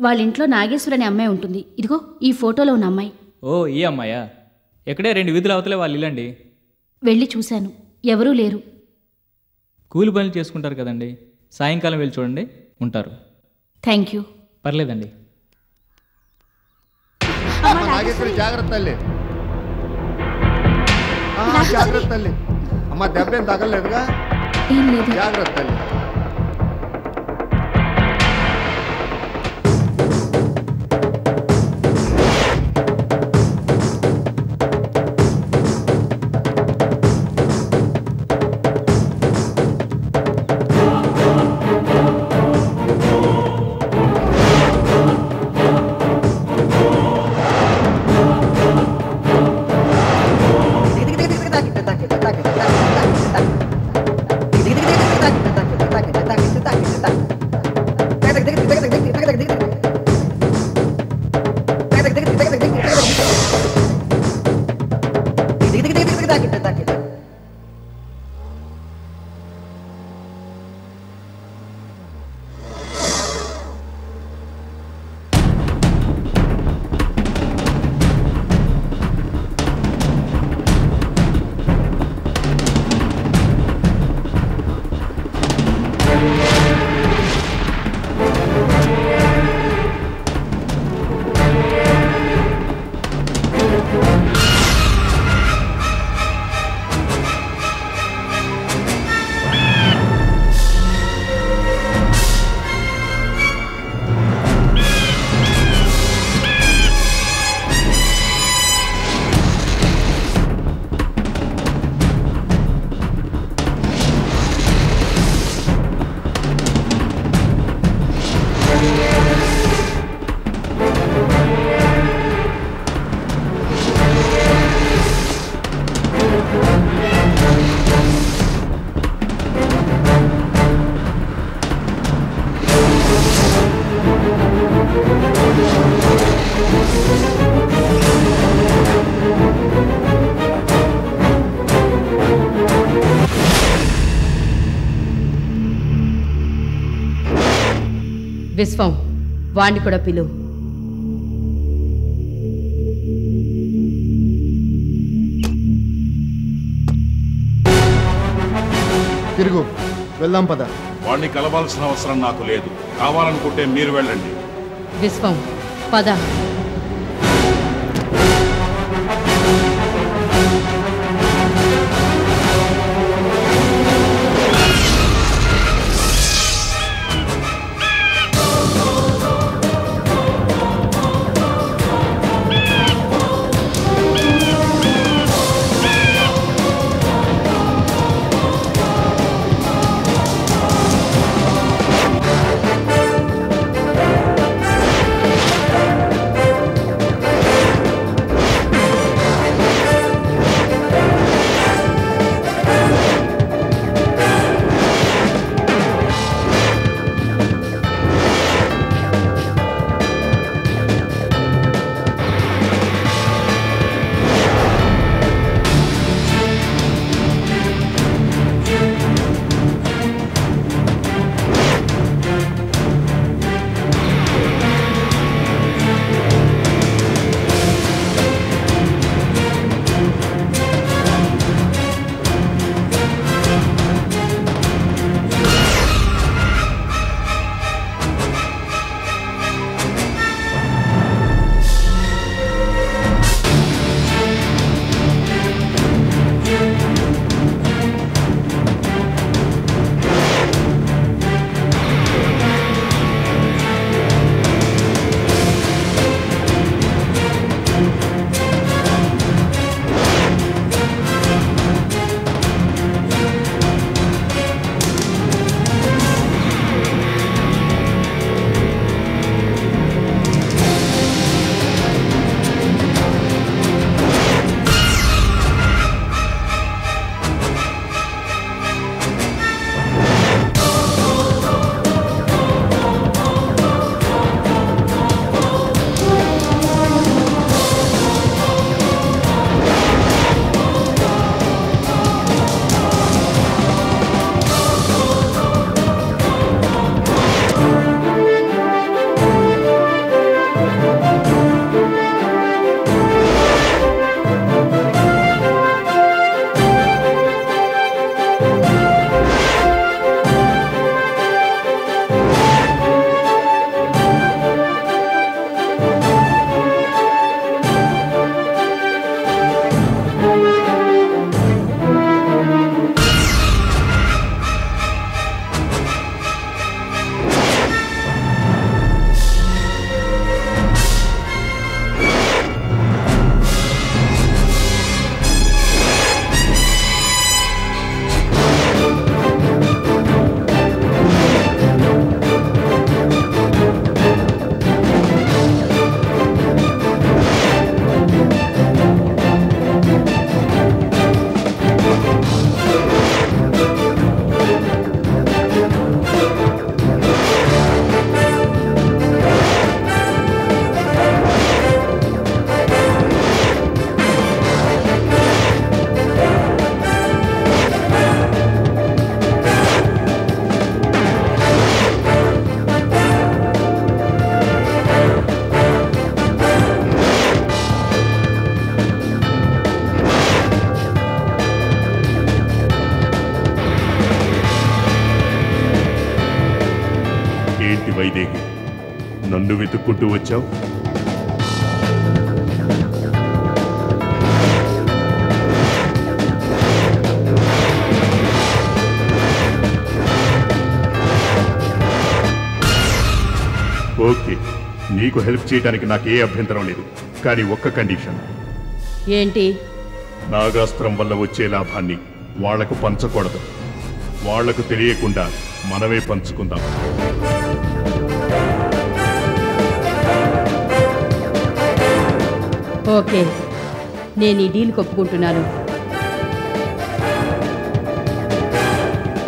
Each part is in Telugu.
వాళ్ళ ఇంట్లో నాగేశ్వరి అనే అమ్మాయి ఉంటుంది. ఇదిగో ఈ ఫోటోలో ఉన్న అమ్మాయి. ఓ ఈ అమ్మాయా? ఎక్కడే 2 వీధులు అవతలే వాళ్ళు ఇల్లండి. వెళ్ళి చూశాను, ఎవరూ లేరు. కూలి పనులు చేసుకుంటారు కదండి, సాయంకాలం వెళ్ళి చూడండి, ఉంటారు. Thank you. పర్లేదండి. నాగేశ్వరి జాగ్రత్త తల్లి, జాగ్రత్త తల్లి. అమ్మ దెబ్బేం తగలలేదుగా? ఏం లేదు. జాగ్రత్త తల్లి. విశ్వం, వాణ్ణి కూడా పిలువు. తిరుగు, వెళ్దాం పద. వాడిని కలవాల్సిన అవసరం నాకు లేదు. కావాలనుకుంటే మీరు వెళ్ళండి. విశ్వం, పద. ఏంటి వైదేహి, నన్ను వెతుక్కుంటూ వచ్చావు? ఓకే, నీకు హెల్ప్ చేయడానికి నాకే అభ్యంతరం లేదు, కానీ ఒక్క కండిషన్. ఏంటి? నాగాస్త్రం వల్ల వచ్చే లాభాన్ని వాళ్లకు పంచకూడదు. వాళ్లకు తెలియకుండా మనమే పంచుకుందాం. ఓకే, నేను ఈ డీల్ ఒప్పుకుంటున్నాను.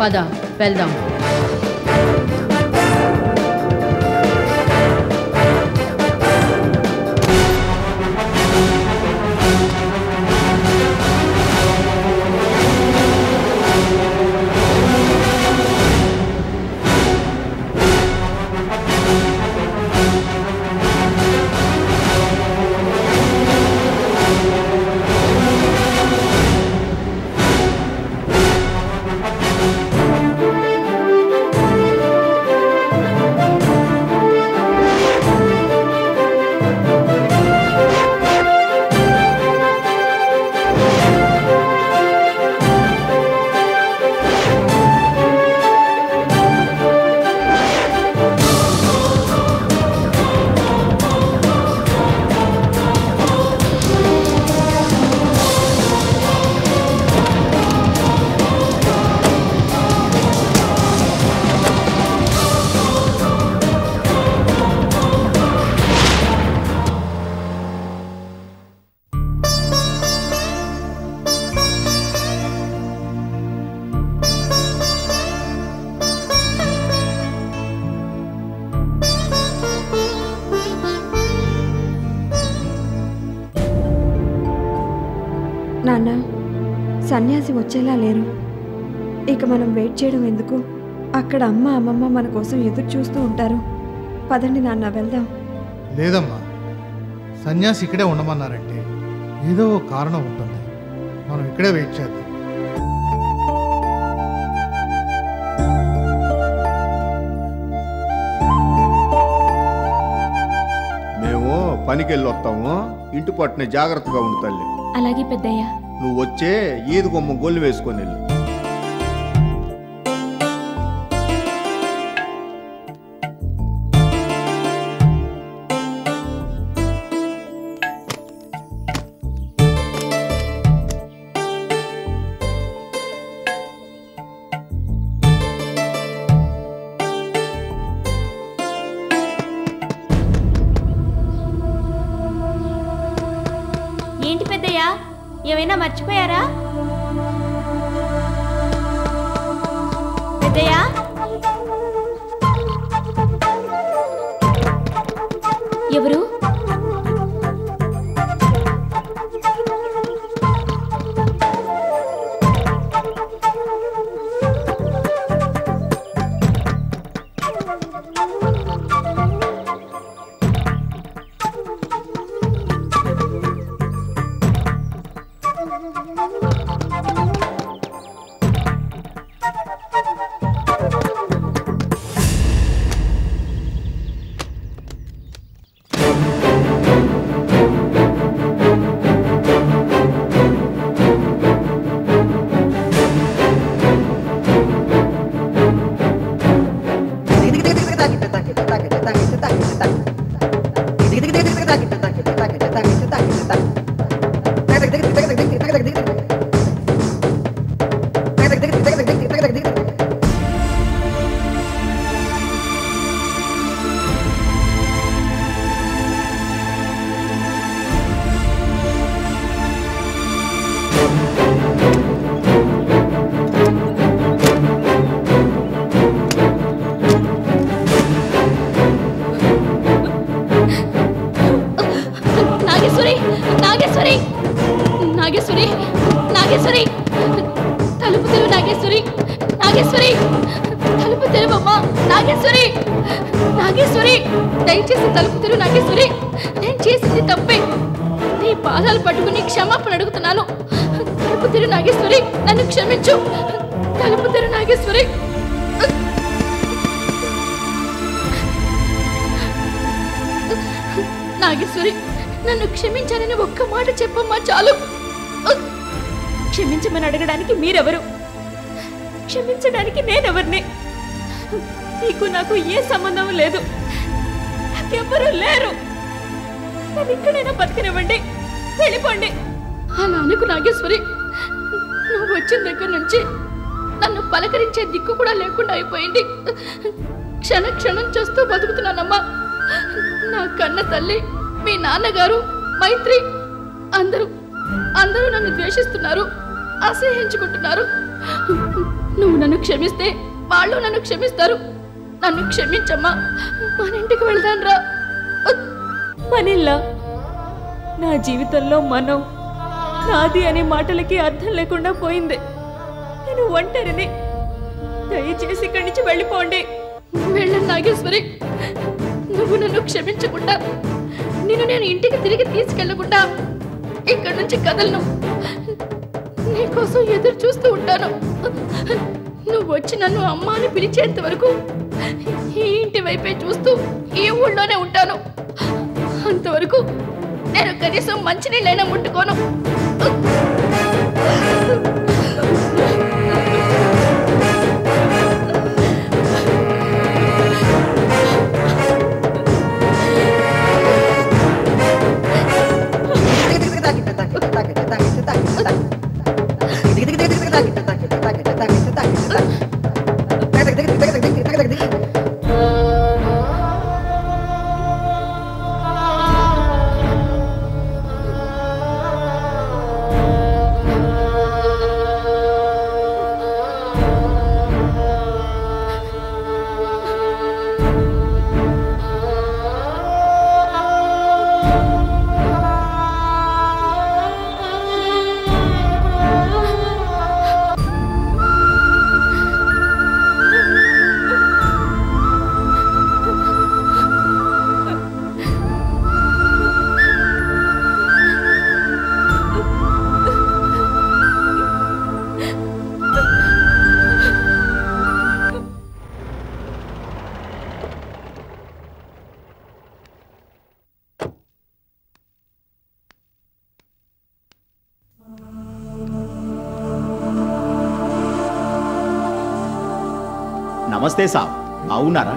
పద వెళ్దాం. నాన్న, సన్యాసి వచ్చేలా లేరు. ఇక మనం వెయిట్ చేయడం ఎందుకు? అక్కడ అమ్మ అమ్మమ్మ మన కోసం ఎదురు చూస్తూ ఉంటారు. పదండి నాన్న, వెళ్దాం. లేదమ్మా, సన్యాసి ఇక్కడే ఉండమన్నారంటే ఏదో కారణం ఉంటుంది. మనం ఇక్కడే వెయిట్ చేద్దాం. మేము పనికి వెళ్ళి వస్తాము. ఇంటి పట్టునే జాగ్రత్తగా ఉండు తల్లి. అలాగే పెద్దయ్య. నువ్వు వచ్చే ఈదు కొమ్మ గొల్లు వేసుకొని వెళ్ళు. ఏంటి పెద్దయ్య, ఏమైనా మర్చిపోయారా? పెద్దయ్య, ఎవరు? నాగేశ్వరి, నాగేశ్వరి, తలుపు తెరువు నాగేశ్వరి, నాగేశ్వరి, తలుపు తెరువమ్మా నాగేశ్వరి, నాగేశ్వరి, దయచేసి తలుపు తెరువు నాగేశ్వరి. నేను చేసింది తప్పే, నీ పాదాలు పట్టుకుని క్షమాపణ అడుగుతున్నాను. తలుపు తెరువు నాగేశ్వరి, నన్ను క్షమించు. తలుపు తెరువు నాగేశ్వరి. నాగేశ్వరి, నన్ను క్షమించానని ఒక్క మాట చెప్పమ్మా, చాలు. క్షమించమని అడగడానికి మీరెవరు? క్షమించడానికి నేనెవరిని? మీకు నాకు ఏ సంబంధం లేదు, నాకెవ్వరూ లేరు. నన్ను ఇక్కడైనా బతికినివ్వండి, వెళ్ళిపోండి. అలా అనుకు నాగేశ్వరి. నువ్వు వచ్చిన దగ్గర నుంచి నన్ను పలకరించే దిక్కు కూడా లేకుండా అయిపోయింది. క్షణ క్షణం చూస్తూ బతుకుతున్నానమ్మా. నా కన్న తల్లి, మీ నాన్నగారు, మైత్రి అందరూ నన్ను ద్వేషిస్తున్నారు, అసహ్యించుకుంటున్నారు. నువ్వు నన్ను క్షమిస్తే వాళ్ళు నన్ను క్షమిస్తారు. నన్ను క్షమించమ్మా, మన ఇంటికి వెళ్దాన్రా. మనిల్లా నా జీవితంలో మనం, నాది అనే మాటలకి అర్థం లేకుండా పోయింది. నేను ఒంటరిని. దయచేసి ఇక్కడి నుంచి వెళ్ళిపోండి. వెళ్ళను నాగేశ్వరి. నువ్వు నన్ను క్షమించకుండా, నేను ఇంటికి తిరిగి తీసుకెళ్లకుండా ఇక్కడి నుంచి కదలను. నీకోసం ఎదురు చూస్తూ ఉంటాను. నువ్వు వచ్చి నన్ను అమ్మ అని పిలిచేంత వరకు ఈ ఇంటి వైపే చూస్తూ ఈ ఊళ్ళోనే ఉంటాను. అంతవరకు నేను కనీసం మంచినీళ్ళైనా ముట్టుకోను. నమస్తే సాబ్, బాగున్నారా?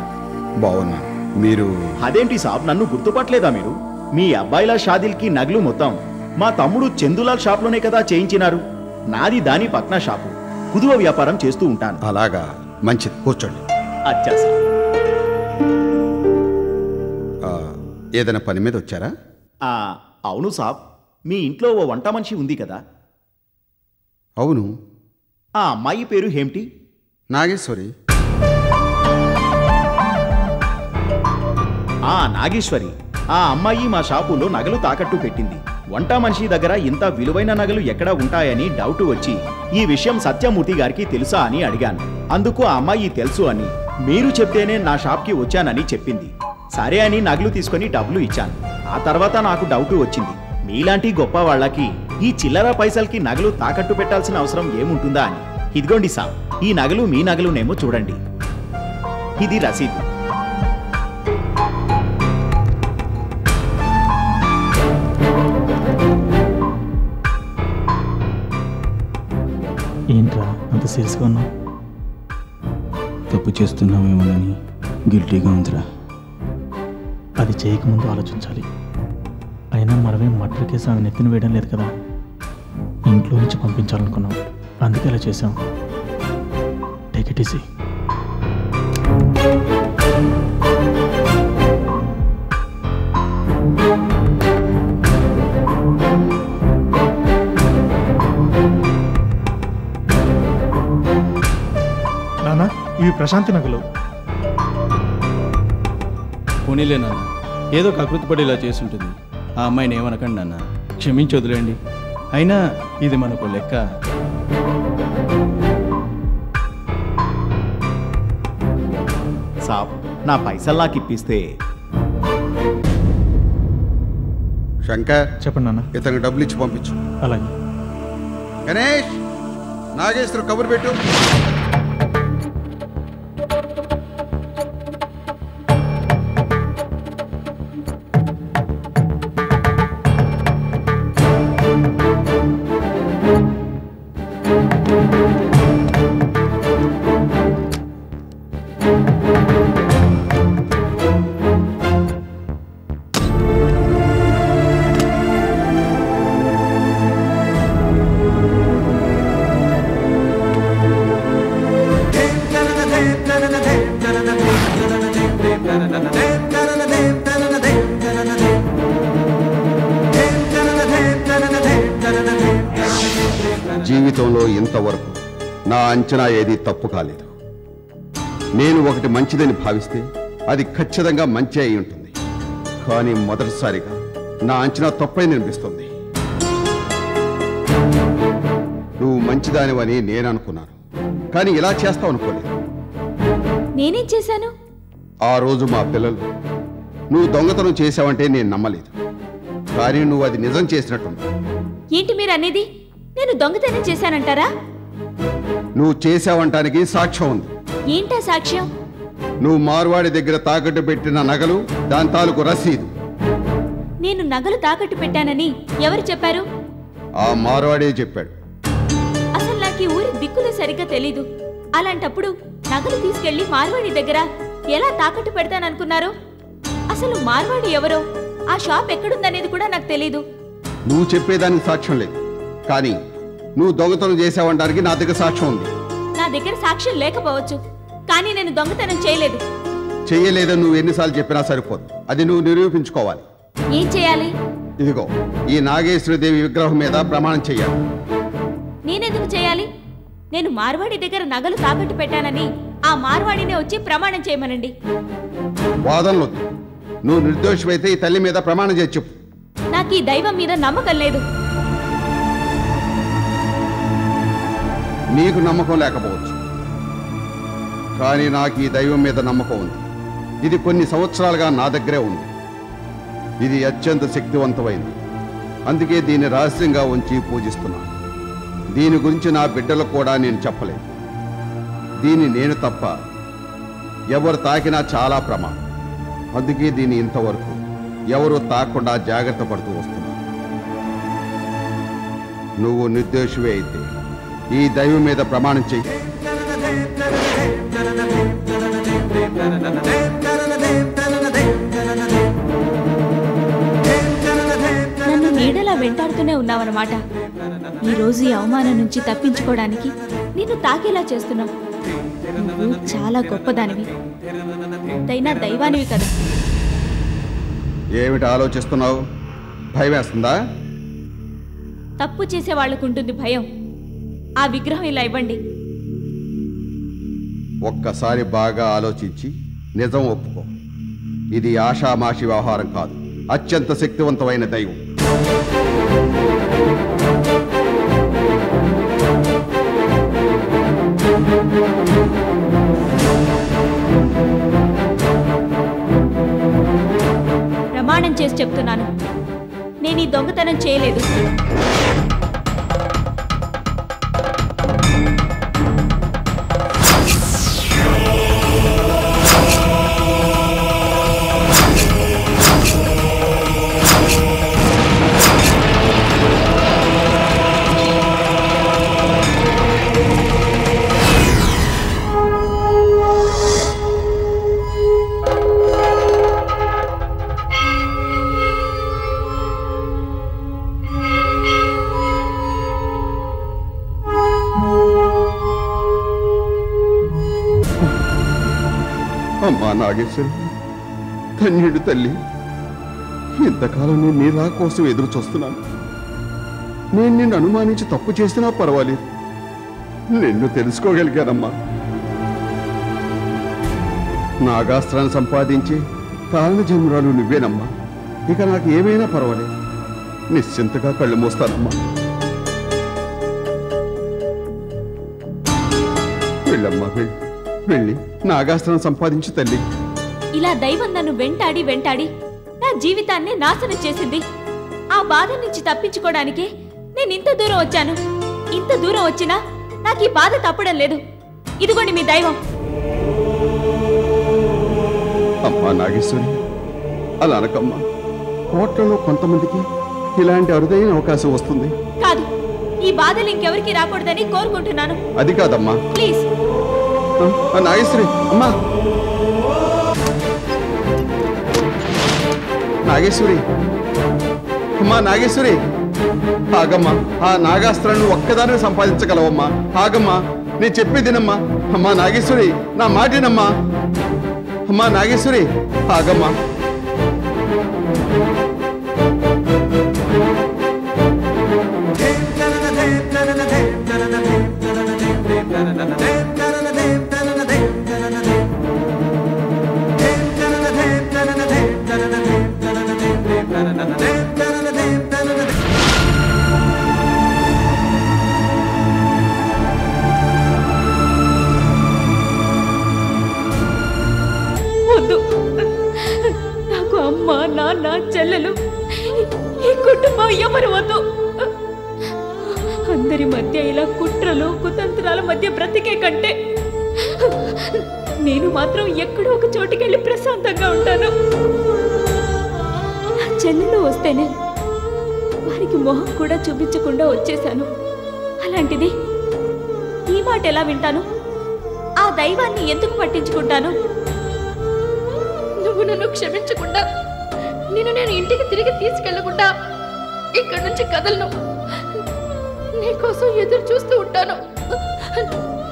బాగున్నా. మీరు? అదేంటి సాబ్, నన్ను గుర్తుపట్టలేదా మీరు? మీ అబ్బాయిల షాదీల్కి నగలు మొత్తం మా తమ్ముడు చందులాల్ షాప్లోనే కదా చేయించినారు. నాది దాని పక్కన షాపు. కుదువ వ్యాపారం చేస్తూ ఉంటాను. అలాగా, మంచిది, కూర్చోండి. అచ్చా సాబ్. ఏదైనా పని మీద వచ్చారా? అవును సాబ్, మీ ఇంట్లో ఓ వంట మనిషి ఉంది కదా? అవును. ఆ అమ్మాయి పేరు ఏమిటి? నాగేశ్వరి. నాగేశ్వరి. ఆ అమ్మాయి మా షాపులో నగలు తాకట్టు పెట్టింది. వంట మనిషి దగ్గర ఇంత విలువైన నగలు ఎక్కడ ఉంటాయని డౌట్ వచ్చి ఈ విషయం సత్యమూర్తి గారికి తెలుసా అని అడిగాను. అందుకు ఆ అమ్మాయి తెలుసు అని, మీరు చెప్తేనే నా షాప్కి వచ్చానని చెప్పింది. సరే అని నగలు తీసుకొని డబ్బులు ఇచ్చాను. ఆ తర్వాత నాకు డౌట్ వచ్చింది, మీలాంటి గొప్ప వాళ్ళకి ఈ చిల్లర పైసలకి నగలు తాకట్టు పెట్టాల్సిన అవసరం ఏముంటుందా అని. ఇదిగోండి సాబ్, ఈ నగలు మీ నగలునేమో చూడండి. ఇది రసీదు. ఏంట్రా అంత సీరియస్గా ఉన్నావు? తప్పు చేస్తున్నామేమోనని గిల్టీగా ఉందిరా. అది చేయకముందు ఆలోచించాలి. అయినా మనమే మర్డర్ కేసు ఆమె నెత్తిన వేయడం లేదు కదా. ఇంట్లో నుంచి పంపించాలనుకున్నాం, అందుకే అలా చేసాం. Take it easy. నాన్న, ఇవి ప్రశాంతి నగలు. పోనీలే నాన్న, ఏదో కకృతి పడి ఇలా చేసుంటుంది. ఆ అమ్మాయిని ఏమనకండి నాన్న, క్షమించి వదిలేండి. అయినా ఇది మనకు లెక్క. సాబ్, నా పైసలు నాకు ఇప్పిస్తే. శంకర్, చెప్పండి నాన్న. ఇతనికి డబ్బులు ఇచ్చి పంపించు. అలాగే. గణేష్, నాగేశ్వరు కబురు పెట్టు. జీవితంలో ఇంతవరకు నా అంచనా ఏది తప్పు కాలేదు. నేను ఒకటి మంచిదని భావిస్తే అది ఖచ్చితంగా మంచి అయి ఉంటుంది. కానీ మొదటిసారిగా నా అంచనా తప్పైంది అనిపిస్తుంది. నువ్వు మంచిదానివని నేను అనుకున్నాను, కానీ ఇలా చేస్తావు అనుకోలేదు. నేనేం చేశాను? ఆ రోజు మా పిల్లలు నువ్వు దొంగతనం చేశావంటే నేను నమ్మలేదు, కానీ నువ్వు అది నిజం చేసినట్టుంది. ఏంటి మీరు అనేది? నేను దొంగతనం చేశానంటారా? నువ్వు చేశావంటానికి సాక్ష్యం ఉంది. ఏంటా సాక్ష్యం? నువ్వు మార్వాడి దగ్గర తాకట్టు పెట్టిన నగలు, దాని తాలూకు రసీదు. నేను నగలు తాకట్టు పెట్టానని ఎవరు చెప్పారు? ఆ మార్వాడే చెప్పాడు. అసలు నాకు ఈ ఊరి దిక్కులు సరిగ్గా తెలీదు. అలాంటప్పుడు నగలు తీసుకెళ్లి మార్వాడి దగ్గర ఎలా తాకట్టు పెడతాననుకున్నారు? అసలు మార్వాడి ఎవరో, ఆ షాప్ ఎక్కడుందనేది కూడా నాకు తెలీదు. నువ్వు చెప్పేదానికి సాక్ష్యం లేదు, కానీ నువ్వు దొంగతనం చేసావడానికి నా దగ్గర సాక్ష్యం ఉంది. నా దగ్గర సాక్ష్యం లేకపోవచ్చు, కానీ నేను దొంగతనం చేయలేదు. చెయ్యలేదని నువ్వు ఎన్నిసార్లు చెప్పినా సరిపోదు, అది నువ్వు నిరూపించుకోవాలి. ఏం చేయాలి? ఇదిగో ఈ నాగేశ్వరదేవి విగ్రహం మీద ప్రమాణం చెయ్యాలి. నేనెందుకు చేయాలి? నేను మార్వాడి దగ్గర నగలు తాకట్టు పెట్టానని ఆ మార్వాడినే వచ్చి ప్రమాణం చేయమనండి. వాదనలొద్దు. నువ్వు నిర్దోషమైతే ఈ తల్లి మీద ప్రమాణం చేసి చెప్పు. నాకు ఈ దైవం మీద నమ్మకం లేదు. నీకు నమ్మకం లేకపోవచ్చు, కానీ నాకు ఈ దైవం మీద నమ్మకం ఉంది. ఇది కొన్ని సంవత్సరాలుగా నా దగ్గరే ఉంది. ఇది అత్యంత శక్తివంతమైంది, అందుకే దీన్ని రహస్యంగా ఉంచి పూజిస్తున్నాను. దీని గురించి నా బిడ్డలకు కూడా నేను చెప్పలేదు. దీన్ని నేను తప్ప ఎవరు తాకినా చాలా ప్రమాదం, అందుకే దీన్ని ఇంతవరకు ఎవరు తాకుండా జాగ్రత్త పడుతూ వస్తున్నారు. నువ్వు నిర్దోషివే అయితే ఈ దైవం మీద ప్రమాణం చెయ్యి. నన్ను నీడలా వెంటాడుతూనే ఉన్నావన్నమాట. ఈ రోజు ఈ అవమానం నుంచి తప్పించుకోవడానికి నిన్ను తాకేలా చేస్తున్నావు. నువ్వు చాలా గొప్పదానివి, దైనా దైవానివి కదా. ఏమిటి ఆలోచిస్తున్నావు? భయం వేస్తుందా? తప్పు చేసే వాళ్ళకుంటుంది భయం. ఆ విగ్రహం ఇలా ఇవ్వండి. ఒక్కసారి బాగా ఆలోచించి నిజం ఒప్పుకో. ఇది ఆషామాషి వ్యవహారం కాదు, అత్యంత శక్తివంతమైన దైవం. ప్రమాణం చేసి చెప్తున్నాను, నేను ఈ దొంగతనం చేయలేదు. అమ్మా నాగేశ్వరి, ధన్యుడు తల్లి. ఇంతకాలం నేను నీ రా కోసం ఎదురు చూస్తున్నాను. నేను నిన్ను అనుమానించి తప్పు చేసినా పర్వాలేదు, నిన్ను తెలుసుకోగలిగానమ్మా. నాగాస్త్రాన్ని సంపాదించి కారణజన్మరాలు నువ్వేనమ్మా. ఇక నాకు ఏమైనా పర్వాలేదు, నిశ్చింతగా కళ్ళు మూస్తానమ్మా. వెళ్ళమ్మా, వెళ్ళి నాగాస్త్రం సంపాదించు తల్లి. ఇలా దైవం నన్ను వెంటాడి వెంటాడి నా జీవితాన్ని నాశనం చేసింది. ఆ బాధ నుంచి తప్పించుకోవడానికే నేను ఇంత దూరం వచ్చాను. ఇంత దూరం వచ్చినా నాకు ఈ బాధ తప్పడం లేదు. ఇదిగోండి మీ దైవం. అమ్మా నాగేశ్వరి, అలా అనకమ్మా. కోట్లలో కొంతమందికి ఇలాంటి అరుదైన అవకాశం వస్తుంది. కాదు, ఈ బాధలు ఇంకెవరికి రాకూడదని కోరుకుంటున్నాను. అది కాదమ్మా. ప్లీజ్. నాగేశ్వరి, అమ్మా నాగేశ్వరి, అమ్మా నాగేశ్వరి, ఆగమ్మా. ఆ నాగాస్త్రాన్ని ఒక్కదాన్ని సంపాదించగలవమ్మా. ఆగమ్మా, నేను చెప్పేదినమ్మా. అమ్మా నాగేశ్వరి, నా మాటేనమ్మా. అమ్మా నాగేశ్వరి ఆగమ్మా. వద్దు, నాకు అమ్మ నాన్న చెల్లెలు ఈ కుటుంబం ఎవరు వద్దు. అందరి మధ్య ఇలా కుట్రలు కుతంత్రాల మధ్య బ్రతికే కంటే నేను మాత్రం ఎక్కడో ఒక చోటుకెళ్ళి ప్రశాంతంగా ఉంటాను. నా చెల్లెలు వస్తేనే వారికి మొహం కూడా చూపించకుండా వచ్చేశాను. అలాంటిది ఈ మాట ఎలా వింటాను? ఆ దైవాన్ని ఎందుకు పట్టించుకుంటాను? నువ్వు నన్ను క్షమించకుండా నేను ఇంటికి తిరిగి తీసుకెళ్లకుండా ఇక్కడి నుంచి కదలను. నీకోసం ఎదురు చూస్తూ ఉంటాను.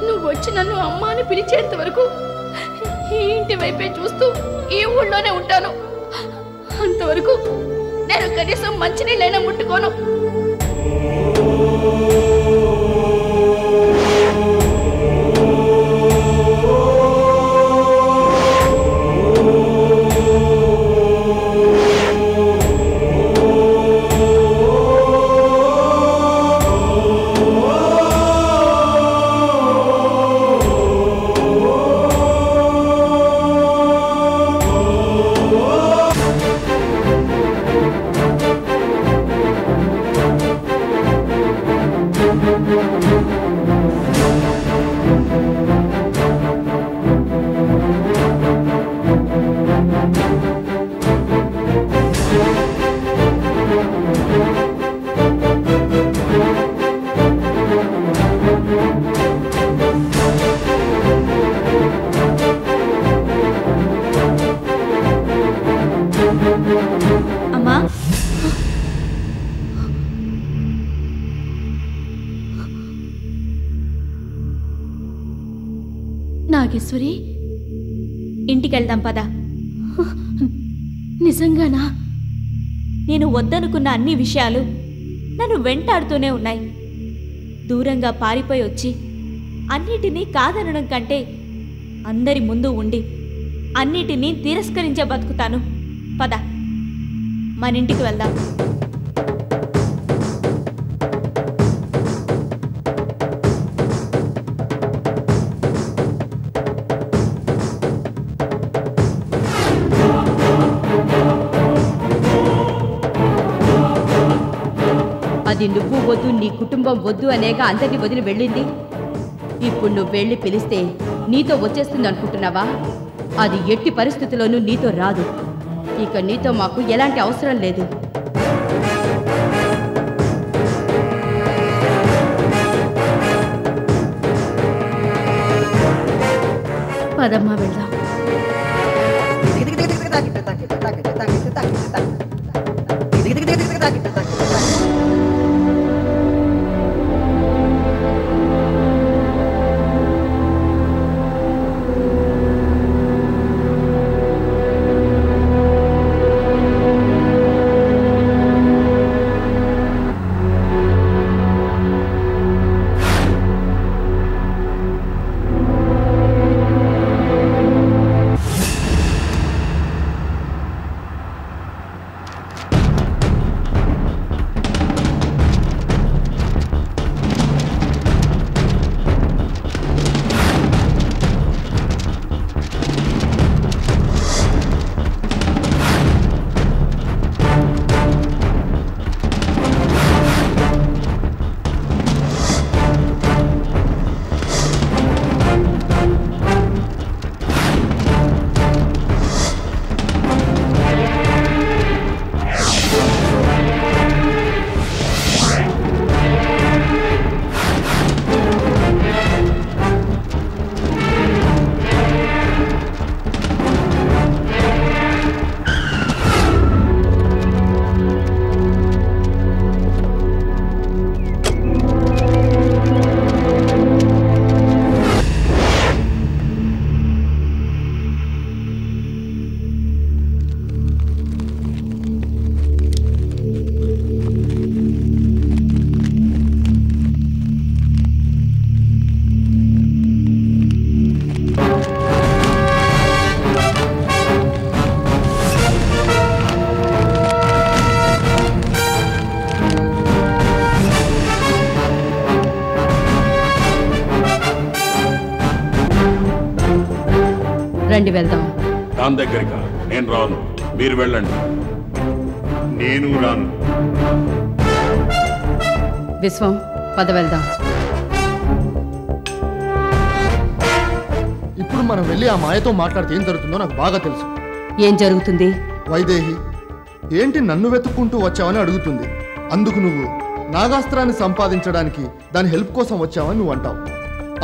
నువ్వు వచ్చి నన్ను అమ్మ అని పిలిచేంత వరకు ఈ ఇంటి వైపే చూస్తూ ఈ ఊళ్ళోనే ఉంటాను. అంతవరకు నేను కనీసం మంచినీళ్ళైనా ముట్టుకోను. అమ్మా, నాగేశ్వరి, ఇంటికెళ్దాం పద. నిజంగానా? నేను వద్దనుకున్న అన్ని విషయాలు నన్ను వెంటాడుతూనే ఉన్నాయి. దూరంగా పారిపోయి వచ్చి అన్నిటినీ కాదనడం కంటే అందరి ముందు ఉండి అన్నిటినీ తిరస్కరించే బతుకుతాను. పద, మన ఇంటికి వెళ్దాం. అది నువ్వు వద్దు, నీ కుటుంబం వద్దు అనేక అందరినీ వదిలి వెళ్ళింది. ఇప్పుడు నువ్వు వెళ్ళి పిలిస్తే నీతో వచ్చేస్తుంది అనుకుంటున్నావా? అది ఎట్టి పరిస్థితుల్లోనూ నీతో రాదు. ఇక నీతో మాకు ఎలాంటి అవసరం లేదు. పదమ్మా వెళ్దాం. వెళ్దాం. దాని దగ్గరికి నేను రాను, మీరు వెళ్ళండి. నేను రాను. విశ్వం, పద వెళ్దాం. ఇప్పుడు మనం వెళ్ళి ఆ మాయతో మాట్లాడితే ఏం జరుగుతుందో నాకు బాగా తెలుసు. ఏం జరుగుతుంది? వైదేహి ఏంటి నన్ను వెతుక్కుంటూ వచ్చావని అడుగుతుంది. అందుకు నువ్వు నాగాస్త్రాన్ని సంపాదించడానికి దాని హెల్ప్ కోసం వచ్చావని నువ్వు అంటావు.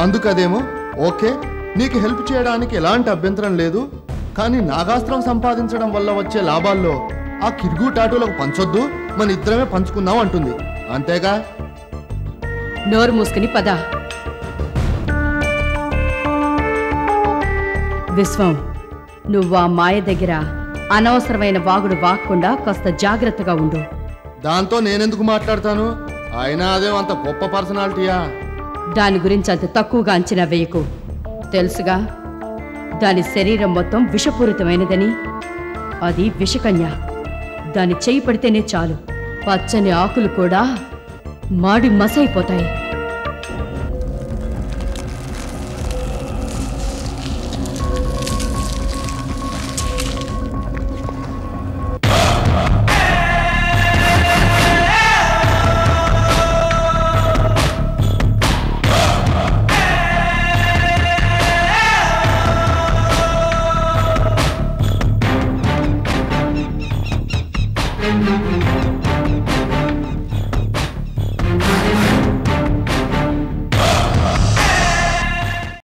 అందుకదేమో ఓకే, నీకు హెల్ప్ చేయడానికి ఎలాంటి అభ్యంతరం లేదు, కానీ నాగాస్త్రం సంపాదించడం వల్ల వచ్చే లాభాల్లో ఆ కిర్గు టాటూలకు పంచొద్దు, మన ఇద్దరమే పంచుకుందాం అంటుంది. అంతేగా? నోరు మూసుకుని పద. విశ్వం, నువ్వు ఆ మాయ దగ్గర అనవసరమైన వాగుడు వాక్కుండా కాస్త జాగ్రత్తగా ఉండు. దాంతో నేనెందుకు మాట్లాడతాను? అయినా అదే అంత గొప్ప పర్సనాలిటీయా? దాని గురించి అంత తక్కువగా అంచనా వేయకు. తెలుసుగా, దాని శరీరం మొత్తం విషపూరితమైనదని. అది విషకన్య. దాని చెయ్యి పడితేనే చాలు, పచ్చని ఆకులు కూడా మాడి మసైపోతాయి.